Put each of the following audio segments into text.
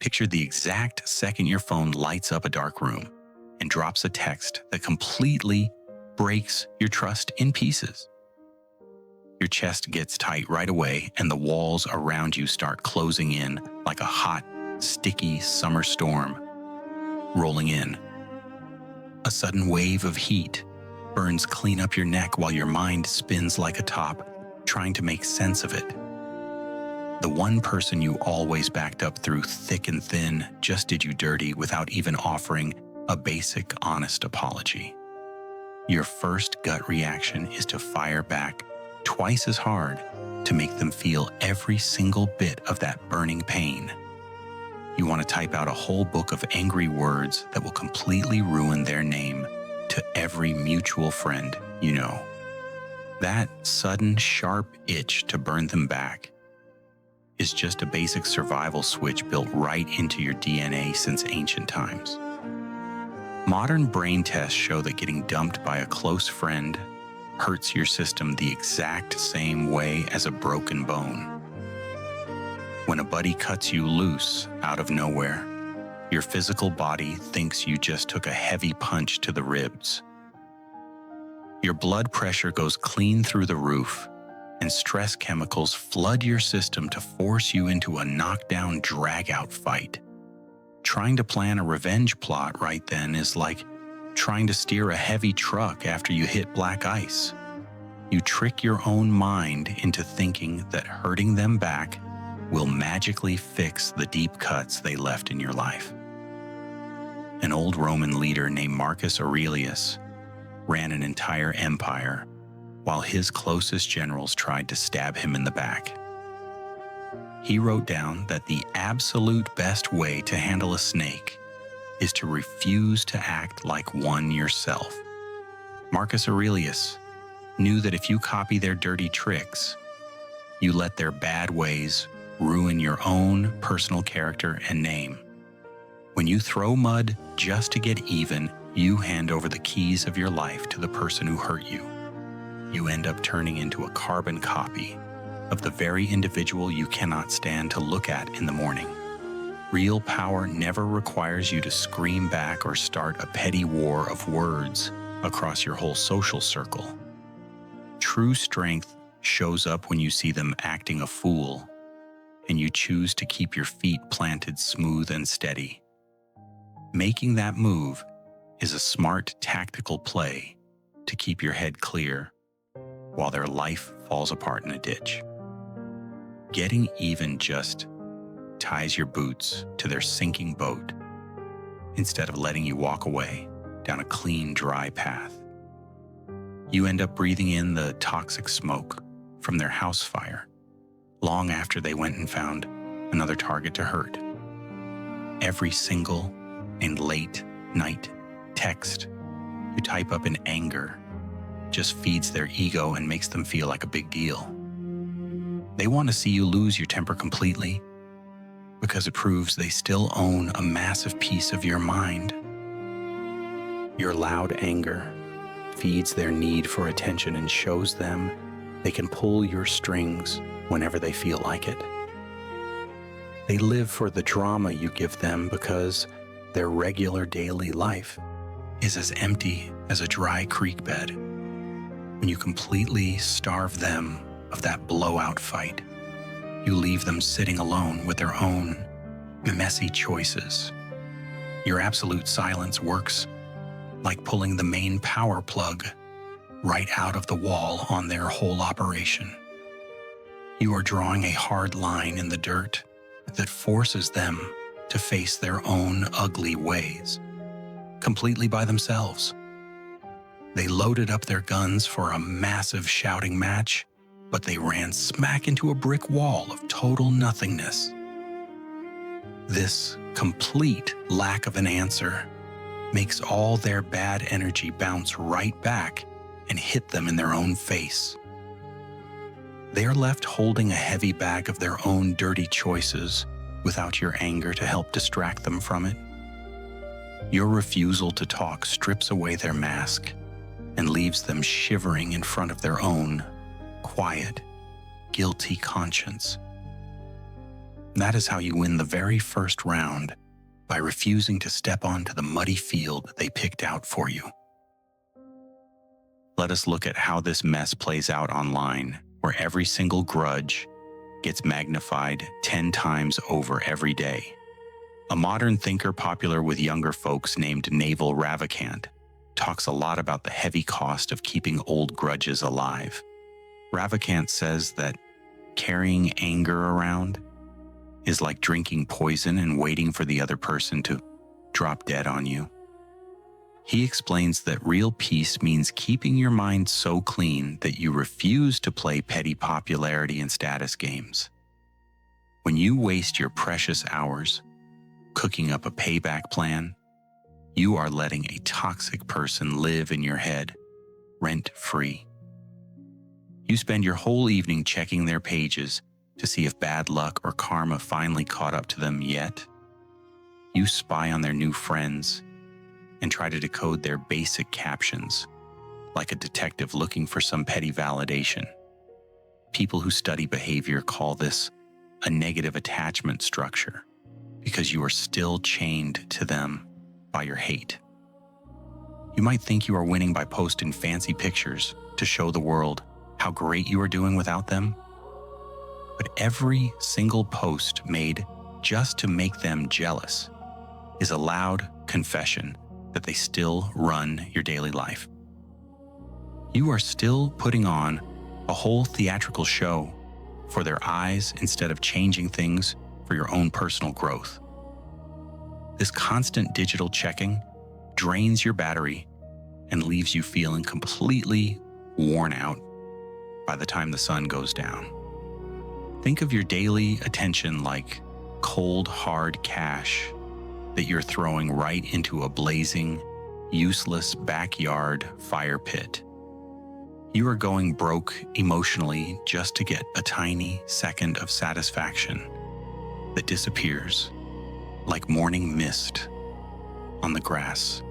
Picture the exact second your phone lights up a dark room and drops a text that completely breaks your trust in pieces. Your chest gets tight right away, and the walls around you start closing in like a hot, sticky summer storm rolling in. A sudden wave of heat burns clean up your neck while your mind spins like a top, trying to make sense of it. The one person you always backed up through thick and thin just did you dirty without even offering a basic, honest apology. Your first gut reaction is to fire back twice as hard to make them feel every single bit of that burning pain. You want to type out a whole book of angry words that will completely ruin their name to every mutual friend you know. That sudden, sharp itch to burn them back is just a basic survival switch built right into your DNA since ancient times. Modern brain tests show that getting dumped by a close friend hurts your system the exact same way as a broken bone. When a buddy cuts you loose out of nowhere, your physical body thinks you just took a heavy punch to the ribs. Your blood pressure goes clean through the roof, and stress chemicals flood your system to force you into a knockdown, drag-out fight. Trying to plan a revenge plot right then is like trying to steer a heavy truck after you hit black ice. You trick your own mind into thinking that hurting them back will magically fix the deep cuts they left in your life. An old Roman leader named Marcus Aurelius ran an entire empire while his closest generals tried to stab him in the back. He wrote down that the absolute best way to handle a snake is to refuse to act like one yourself. Marcus Aurelius knew that if you copy their dirty tricks, you let their bad ways ruin your own personal character and name. When you throw mud just to get even, you hand over the keys of your life to the person who hurt you. You end up turning into a carbon copy of the very individual you cannot stand to look at in the morning. Real power never requires you to scream back or start a petty war of words across your whole social circle. True strength shows up when you see them acting a fool, and you choose to keep your feet planted smooth and steady. Making that move is a smart tactical play to keep your head clear while their life falls apart in a ditch. Getting even just ties your boots to their sinking boat instead of letting you walk away down a clean, dry path. You end up breathing in the toxic smoke from their house fire long after they went and found another target to hurt. Every single and late night text you type up in anger just feeds their ego and makes them feel like a big deal. They want to see you lose your temper completely because it proves they still own a massive piece of your mind. Your loud anger feeds their need for attention and shows them they can pull your strings whenever they feel like it. They live for the drama you give them because their regular daily life is as empty as a dry creek bed. When you completely starve them of that blowout fight, you leave them sitting alone with their own messy choices. Your absolute silence works like pulling the main power plug right out of the wall on their whole operation. You are drawing a hard line in the dirt that forces them to face their own ugly ways, completely by themselves. They loaded up their guns for a massive shouting match, but they ran smack into a brick wall of total nothingness. This complete lack of an answer makes all their bad energy bounce right back and hit them in their own face. They are left holding a heavy bag of their own dirty choices without your anger to help distract them from it. Your refusal to talk strips away their mask and leaves them shivering in front of their own quiet, guilty conscience. That is how you win the very first round, by refusing to step onto the muddy field they picked out for you. Let us look at how this mess plays out online, where every single grudge gets magnified 10 times over every day. A modern thinker popular with younger folks named Naval Ravikant talks a lot about the heavy cost of keeping old grudges alive. Ravikant says that carrying anger around is like drinking poison and waiting for the other person to drop dead on you. He explains that real peace means keeping your mind so clean that you refuse to play petty popularity and status games. When you waste your precious hours cooking up a payback plan, you are letting a toxic person live in your head, rent-free. You spend your whole evening checking their pages to see if bad luck or karma finally caught up to them yet. You spy on their new friends and try to decode their basic captions, like a detective looking for some petty validation. People who study behavior call this a negative attachment structure, because you are still chained to them by your hate. You might think you are winning by posting fancy pictures to show the world how great you are doing without them, but every single post made just to make them jealous is a loud confession that they still run your daily life. You are still putting on a whole theatrical show for their eyes instead of changing things for your own personal growth. This constant digital checking drains your battery and leaves you feeling completely worn out by the time the sun goes down. Think of your daily attention like cold, hard cash that you're throwing right into a blazing, useless backyard fire pit. You are going broke emotionally just to get a tiny second of satisfaction that disappears like morning mist on the grass.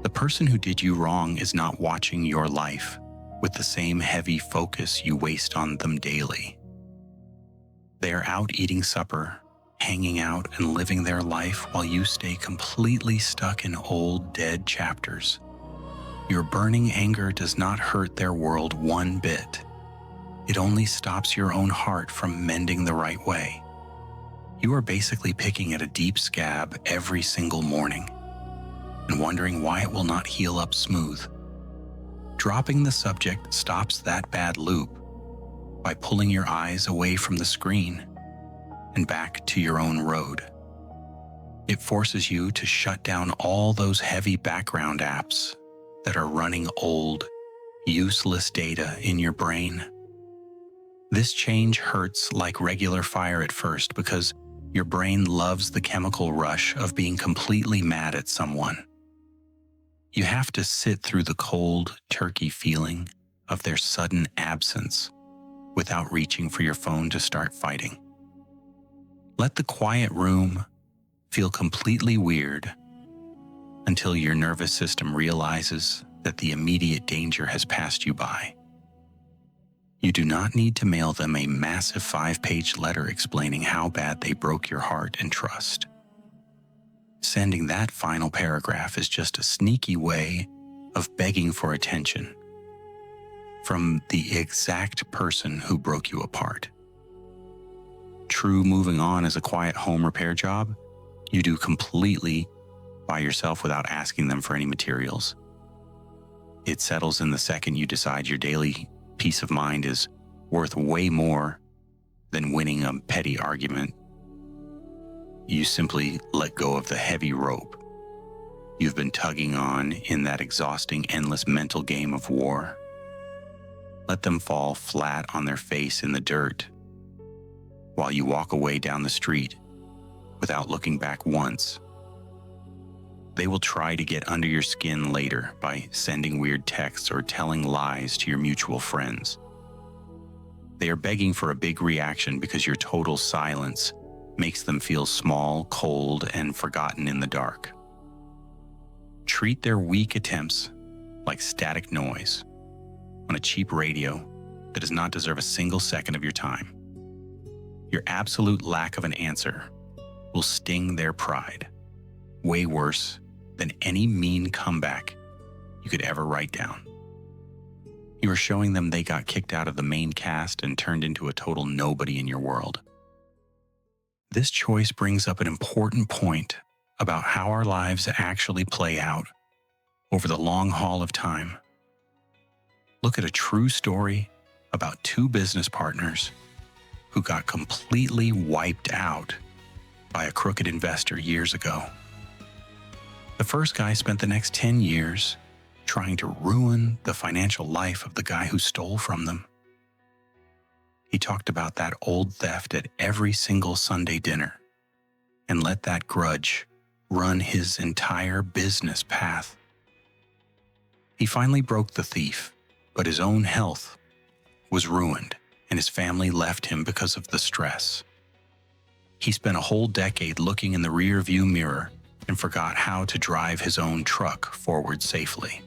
The person who did you wrong is not watching your life with the same heavy focus you waste on them daily. They are out eating supper, hanging out and living their life while you stay completely stuck in old, dead chapters. Your burning anger does not hurt their world one bit. It only stops your own heart from mending the right way. You are basically picking at a deep scab every single morning and wondering why it will not heal up smooth. Dropping the subject stops that bad loop by pulling your eyes away from the screen and back to your own road. It forces you to shut down all those heavy background apps that are running old, useless data in your brain. This change hurts like regular fire at first because your brain loves the chemical rush of being completely mad at someone. You have to sit through the cold turkey feeling of their sudden absence without reaching for your phone to start fighting. Let the quiet room feel completely weird until your nervous system realizes that the immediate danger has passed you by. You do not need to mail them a massive 5-page letter explaining how bad they broke your heart and trust. Sending that final paragraph is just a sneaky way of begging for attention from the exact person who broke you apart. True moving on is a quiet home repair job you do completely by yourself without asking them for any materials. It settles in the second you decide your daily peace of mind is worth way more than winning a petty argument. You simply let go of the heavy rope you've been tugging on in that exhausting, endless mental game of war. Let them fall flat on their face in the dirt while you walk away down the street without looking back once. They will try to get under your skin later by sending weird texts or telling lies to your mutual friends. They are begging for a big reaction because your total silence makes them feel small, cold, and forgotten in the dark. Treat their weak attempts like static noise on a cheap radio that does not deserve a single second of your time. Your absolute lack of an answer will sting their pride, way worse than any mean comeback you could ever write down. You are showing them they got kicked out of the main cast and turned into a total nobody in your world. This choice brings up an important point about how our lives actually play out over the long haul of time. Look at a true story about two business partners who got completely wiped out by a crooked investor years ago. The first guy spent the next 10 years trying to ruin the financial life of the guy who stole from them. He talked about that old theft at every single Sunday dinner and let that grudge run his entire business path. He finally broke the thief, but his own health was ruined and his family left him because of the stress. He spent a whole decade looking in the rear-view mirror and forgot how to drive his own truck forward safely.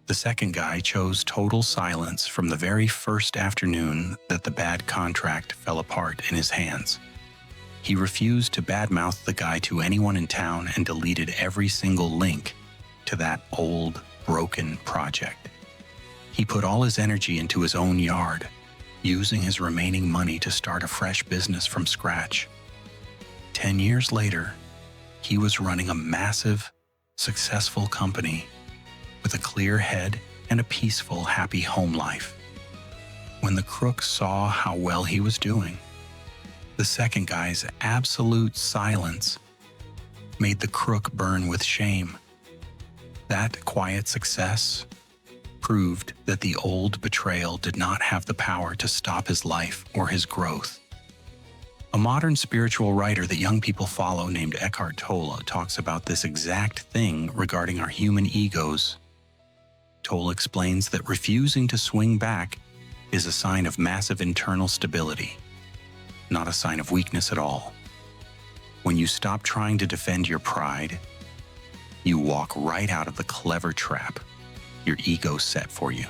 The second guy chose total silence from the very first afternoon that the bad contract fell apart in his hands. He refused to badmouth the guy to anyone in town and deleted every single link to that old, broken project. He put all his energy into his own yard, using his remaining money to start a fresh business from scratch. 10 years later, he was running a massive, successful company with a clear head and a peaceful, happy home life. When the crook saw how well he was doing, the second guy's absolute silence made the crook burn with shame. That quiet success proved that the old betrayal did not have the power to stop his life or his growth. A modern spiritual writer that young people follow named Eckhart Tolle talks about this exact thing regarding our human egos. Tolle explains that refusing to swing back is a sign of massive internal stability, not a sign of weakness at all. When you stop trying to defend your pride, you walk right out of the clever trap your ego set for you.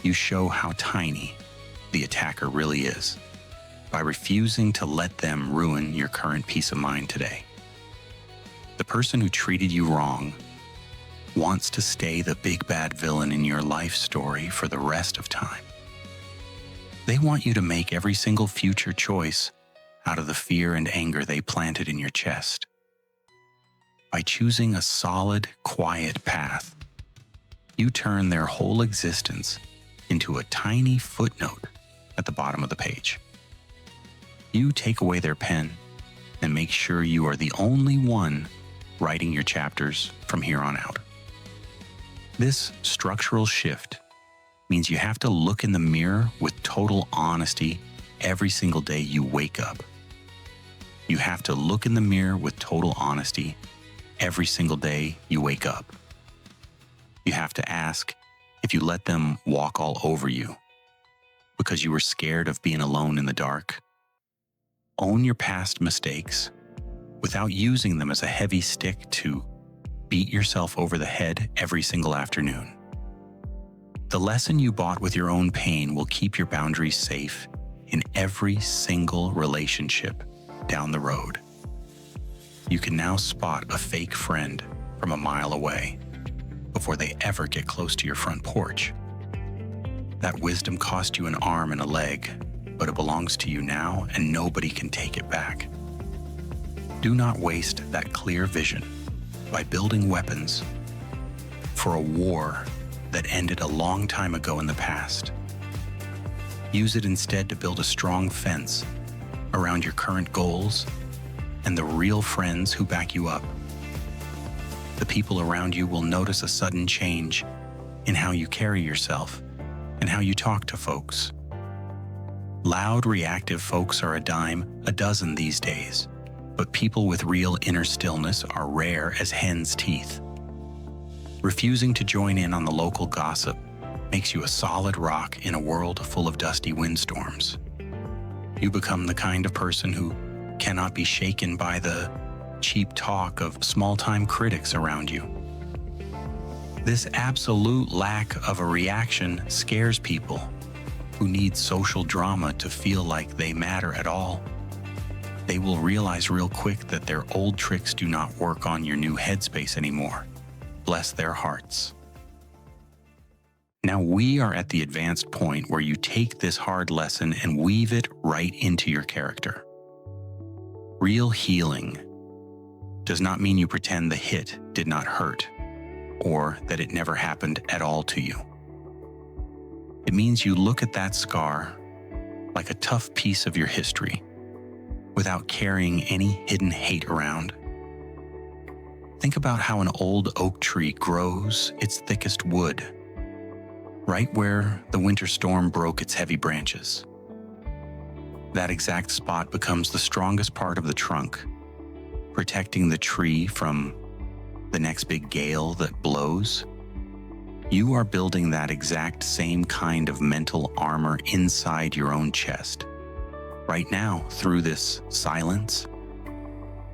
You show how tiny the attacker really is by refusing to let them ruin your current peace of mind today. The person who treated you wrong wants to stay the big bad villain in your life story for the rest of time. They want you to make every single future choice out of the fear and anger they planted in your chest. By choosing a solid, quiet path, you turn their whole existence into a tiny footnote at the bottom of the page. You take away their pen and make sure you are the only one writing your chapters from here on out. This structural shift means you have to look in the mirror with total honesty every single day you wake up. You have to look in the mirror with total honesty every single day you wake up. You have to ask if you let them walk all over you because you were scared of being alone in the dark. Own your past mistakes without using them as a heavy stick to beat yourself over the head every single afternoon. The lesson you bought with your own pain will keep your boundaries safe in every single relationship down the road. You can now spot a fake friend from a mile away before they ever get close to your front porch. That wisdom cost you an arm and a leg, but it belongs to you now and nobody can take it back. Do not waste that clear vision by building weapons for a war that ended a long time ago in the past. Use it instead to build a strong fence around your current goals and the real friends who back you up. The people around you will notice a sudden change in how you carry yourself and how you talk to folks. Loud, reactive folks are a dime a dozen these days, but people with real inner stillness are rare as hen's teeth. Refusing to join in on the local gossip makes you a solid rock in a world full of dusty windstorms. You become the kind of person who cannot be shaken by the cheap talk of small-time critics around you. This absolute lack of a reaction scares people who need social drama to feel like they matter at all, they will realize real quick that their old tricks do not work on your new headspace anymore. Bless their hearts. Now we are at the advanced point where you take this hard lesson and weave it right into your character. Real healing does not mean you pretend the hit did not hurt or that it never happened at all to you. It means you look at that scar like a tough piece of your history without carrying any hidden hate around. Think about how an old oak tree grows its thickest wood, right where the winter storm broke its heavy branches. That exact spot becomes the strongest part of the trunk, protecting the tree from the next big gale that blows. You are building that exact same kind of mental armor inside your own chest. Right now, through this silence,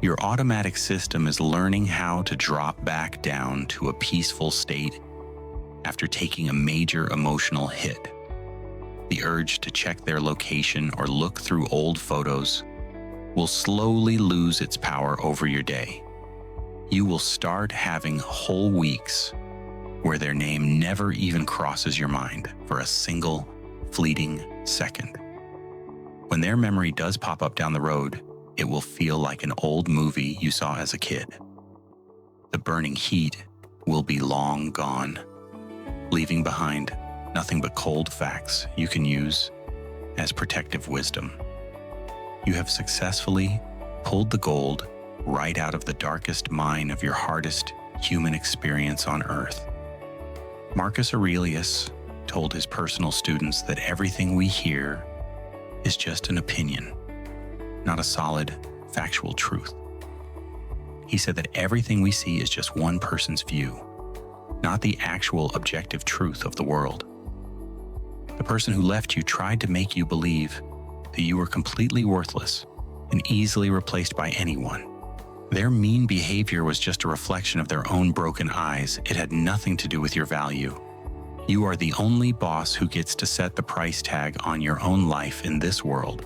your automatic system is learning how to drop back down to a peaceful state after taking a major emotional hit. The urge to check their location or look through old photos will slowly lose its power over your day. You will start having whole weeks where their name never even crosses your mind for a single fleeting second. When their memory does pop up down the road, it will feel like an old movie you saw as a kid. The burning heat will be long gone, leaving behind nothing but cold facts you can use as protective wisdom. You have successfully pulled the gold right out of the darkest mine of your hardest human experience on Earth. Marcus Aurelius told his personal students that everything we hear is just an opinion, not a solid, factual truth. He said that everything we see is just one person's view, not the actual objective truth of the world. The person who left you tried to make you believe that you were completely worthless and easily replaced by anyone. Their mean behavior was just a reflection of their own broken eyes. It had nothing to do with your value. You are the only boss who gets to set the price tag on your own life in this world.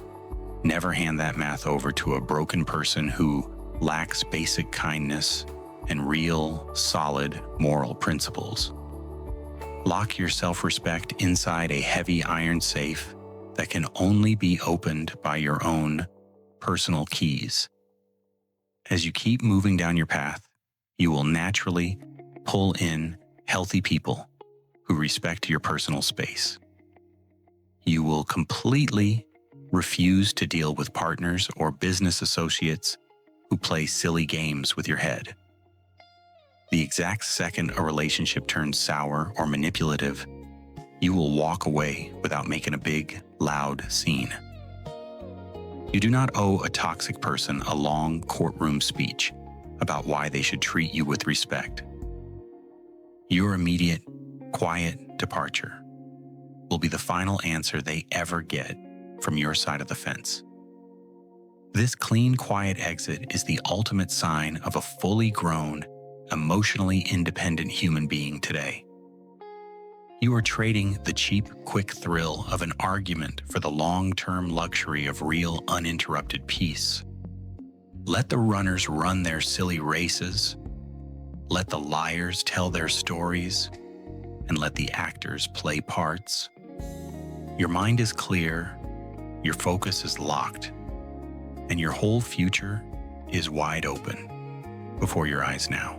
Never hand that math over to a broken person who lacks basic kindness and real, solid moral principles. Lock your self-respect inside a heavy iron safe that can only be opened by your own personal keys. As you keep moving down your path, you will naturally pull in healthy people who respect your personal space. You will completely refuse to deal with partners or business associates who play silly games with your head. The exact second a relationship turns sour or manipulative, you will walk away without making a big, loud scene. You do not owe a toxic person a long courtroom speech about why they should treat you with respect. Your immediate, quiet departure will be the final answer they ever get from your side of the fence. This clean, quiet exit is the ultimate sign of a fully grown, emotionally independent human being today. You are trading the cheap, quick thrill of an argument for the long-term luxury of real, uninterrupted peace. Let the runners run their silly races. Let the liars tell their stories, and let the actors play parts. Your mind is clear, your focus is locked, and your whole future is wide open before your eyes now.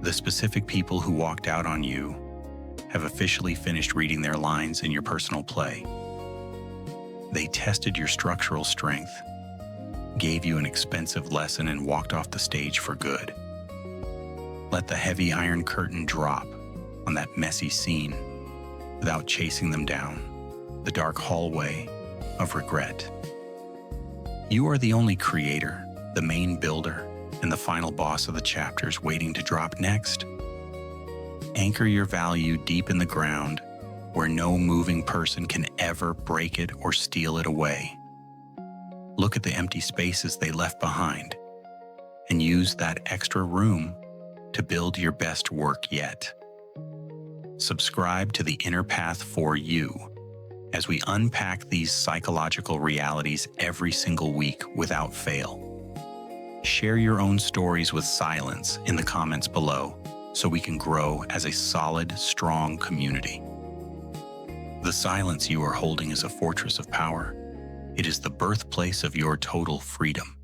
The specific people who walked out on you have officially finished reading their lines in your personal play. They tested your structural strength, gave you an expensive lesson, and walked off the stage for good. Let the heavy iron curtain drop on that messy scene without chasing them down the dark hallway of regret. You are the only creator, the main builder, and the final boss of the chapters waiting to drop next. Anchor your value deep in the ground where no moving person can ever break it or steal it away. Look at the empty spaces they left behind and use that extra room to build your best work yet. Subscribe to the inner path for you, as we unpack these psychological realities every single week without fail. Share your own stories with silence in the comments below so we can grow as a solid, strong community. The silence you are holding is a fortress of power. It is the birthplace of your total freedom.